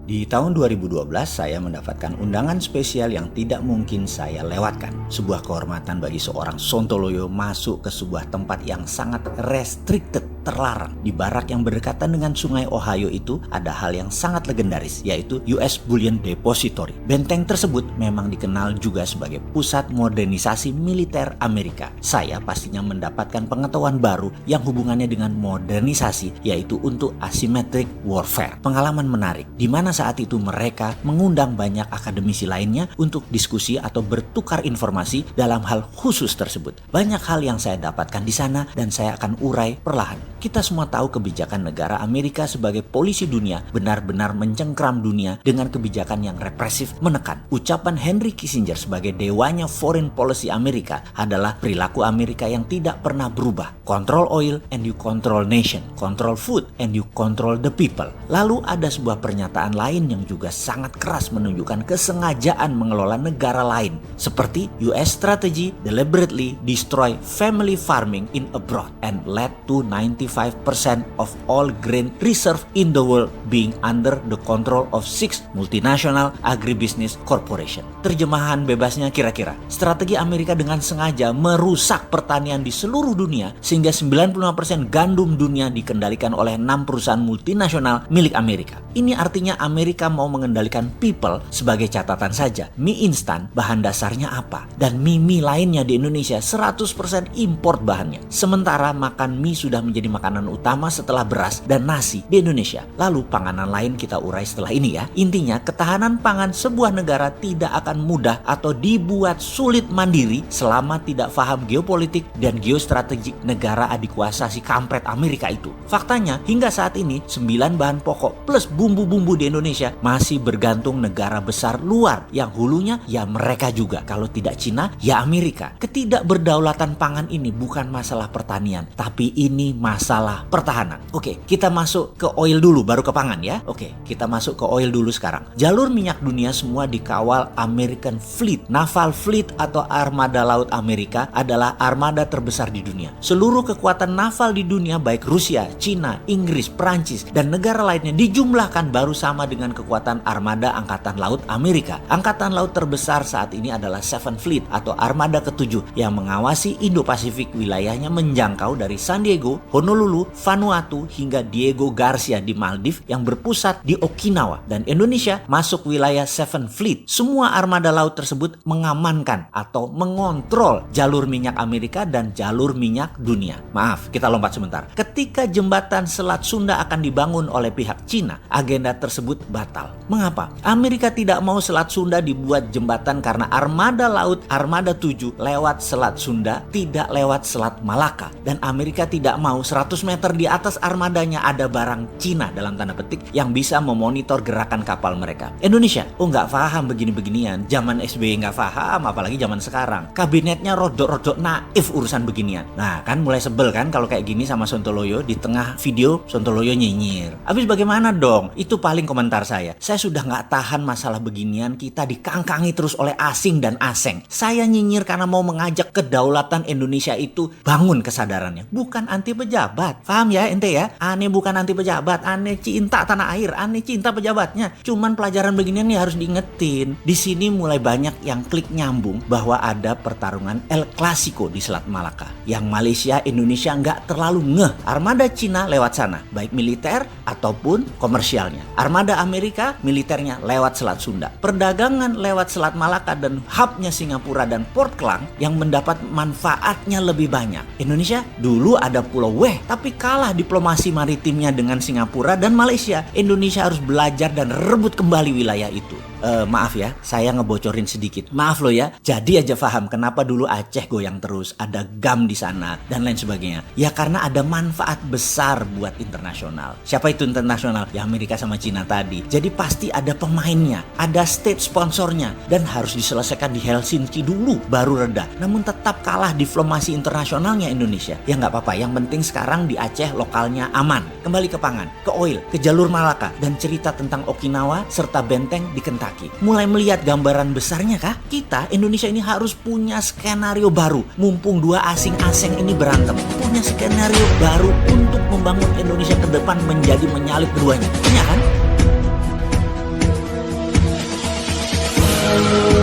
Di tahun 2012, saya mendapatkan undangan spesial yang tidak mungkin saya lewatkan. Sebuah kehormatan bagi seorang Sontoloyo masuk ke sebuah tempat yang sangat restricted, terlarang. Di barak yang berdekatan dengan sungai Ohio itu ada hal yang sangat legendaris, yaitu US Bullion Depository. Benteng tersebut memang dikenal juga sebagai pusat modernisasi militer Amerika. Saya pastinya mendapatkan pengetahuan baru yang hubungannya dengan modernisasi, yaitu untuk asymmetric warfare. Pengalaman menarik, di mana saat itu mereka mengundang banyak akademisi lainnya untuk diskusi atau bertukar informasi dalam hal khusus tersebut. Banyak hal yang saya dapatkan di sana dan saya akan urai perlahan. Kita semua tahu kebijakan negara Amerika sebagai polisi dunia benar-benar mencengkram dunia dengan kebijakan yang represif menekan. Ucapan Henry Kissinger sebagai dewanya foreign policy Amerika adalah perilaku Amerika yang tidak pernah berubah. Control oil and you control nation. Control food and you control the people. Lalu ada sebuah pernyataan lain yang juga sangat keras menunjukkan kesengajaan mengelola negara lain, seperti US strategy deliberately destroy family farming in abroad and led to 95% of all grain reserve in the world being under the control of 6 multinational agribusiness corporation. Terjemahan bebasnya kira-kira, strategi Amerika dengan sengaja merusak pertanian di seluruh dunia sehingga 95% gandum dunia dikendalikan oleh 6 perusahaan multinasional milik Amerika. Ini artinya Amerika mau mengendalikan people. Sebagai catatan saja, mie instan bahan dasarnya apa? Dan mie lainnya di Indonesia 100% import bahannya. Sementara makan mie sudah menjadi makanan utama setelah beras dan nasi di Indonesia. Lalu panganan lain kita urai setelah ini ya. Intinya ketahanan pangan sebuah negara tidak akan mudah atau dibuat sulit mandiri selama tidak paham geopolitik dan geostrategik negara adikuasa si kampret Amerika itu. Faktanya hingga saat ini 9 bahan pokok plus bumbu-bumbu di Indonesia masih bergantung negara besar luar yang hulunya ya mereka juga. Kalau tidak Cina ya Amerika. Ketidakberdaulatan pangan ini bukan masalah pertanian, tapi ini masalah pertahanan. Oke, kita masuk ke oil dulu baru ke pangan ya. Oke, kita masuk ke oil dulu sekarang. Jalur minyak dunia semua dikawal American Fleet. Naval Fleet atau armada laut Amerika adalah armada terbesar di dunia. Seluruh kekuatan naval di dunia baik Rusia, Cina, Inggris, Perancis dan negara lainnya dijumlahkan baru sama dengan kekuatan armada angkatan laut Amerika. Angkatan laut terbesar saat ini adalah Seventh Fleet atau armada ke-7 yang mengawasi Indo-Pasifik, wilayahnya menjangkau dari San Diego, Honolulu, Vanuatu hingga Diego Garcia di Maldives yang berpusat di Okinawa, dan Indonesia masuk wilayah Seventh Fleet. Semua armada laut tersebut mengamankan atau mengontrol jalur minyak Amerika dan jalur minyak dunia. Maaf, kita lompat sebentar. Ketika jembatan Selat Sunda akan dibangun oleh pihak Cina, agenda tersebut batal. Mengapa? Amerika tidak mau Selat Sunda dibuat jembatan karena armada laut armada 7 lewat Selat Sunda, tidak lewat Selat Malaka. Dan Amerika tidak mau 100 meter di atas armadanya ada barang Cina dalam tanda petik yang bisa memonitor gerakan kapal mereka. Indonesia, nggak paham begini-beginian. Zaman SBY nggak paham, apalagi zaman sekarang. Kabinetnya rodok-rodok naif urusan beginian. Nah kan mulai sebel kan kalau kayak gini sama Sontoloyo. Di tengah video Sontoloyo nyinyir. Habis bagaimana dong? Itu paling komentar saya. Saya sudah nggak tahan masalah beginian, kita dikangkangi terus oleh asing dan aseng. Saya nyinyir karena mau mengajak kedaulatan Indonesia itu bangun kesadarannya. Bukan anti pejabat. Paham ya ente ya? Aneh bukan anti pejabat, aneh cinta tanah air, aneh cinta pejabatnya. Cuman pelajaran beginian nih harus diingetin. Di sini mulai banyak yang klik nyambung bahwa ada pertarungan El Clasico di Selat Malaka. Yang Malaysia, Indonesia nggak terlalu ngeh. Armada Cina lewat sana, baik militer ataupun komersialnya. Armada Amerika, militernya lewat Selat Sunda. Perdagangan lewat Selat Malaka dan hubnya Singapura dan Port Klang yang mendapat manfaatnya lebih banyak. Indonesia dulu ada Pulau Weh, tapi kalah diplomasi maritimnya dengan Singapura dan Malaysia. Indonesia harus belajar dan rebut kembali wilayah itu. Maaf ya, saya ngebocorin sedikit. Maaf loh ya. Jadi aja paham kenapa dulu Aceh goyang terus, ada GAM di sana dan lain sebagainya. Ya karena ada manfaat besar buat internasional. Siapa itu internasional? Ya Amerika sama Cina tadi. Jadi pasti ada pemainnya, ada state sponsornya dan harus diselesaikan di Helsinki dulu baru reda. Namun tetap kalah diplomasi internasionalnya Indonesia. Ya nggak apa-apa. Yang penting sekarang di Aceh lokalnya aman. Kembali ke pangan, ke oil, ke jalur Malaka dan cerita tentang Okinawa serta benteng di Kentucky. Mulai melihat gambaran besarnya kah? Kita Indonesia ini harus punya skenario baru. Mumpung dua asing-asing ini berantem, punya skenario baru untuk membangun Indonesia ke depan menjadi menyalip keduanya. Punya kan? Sontoloyo.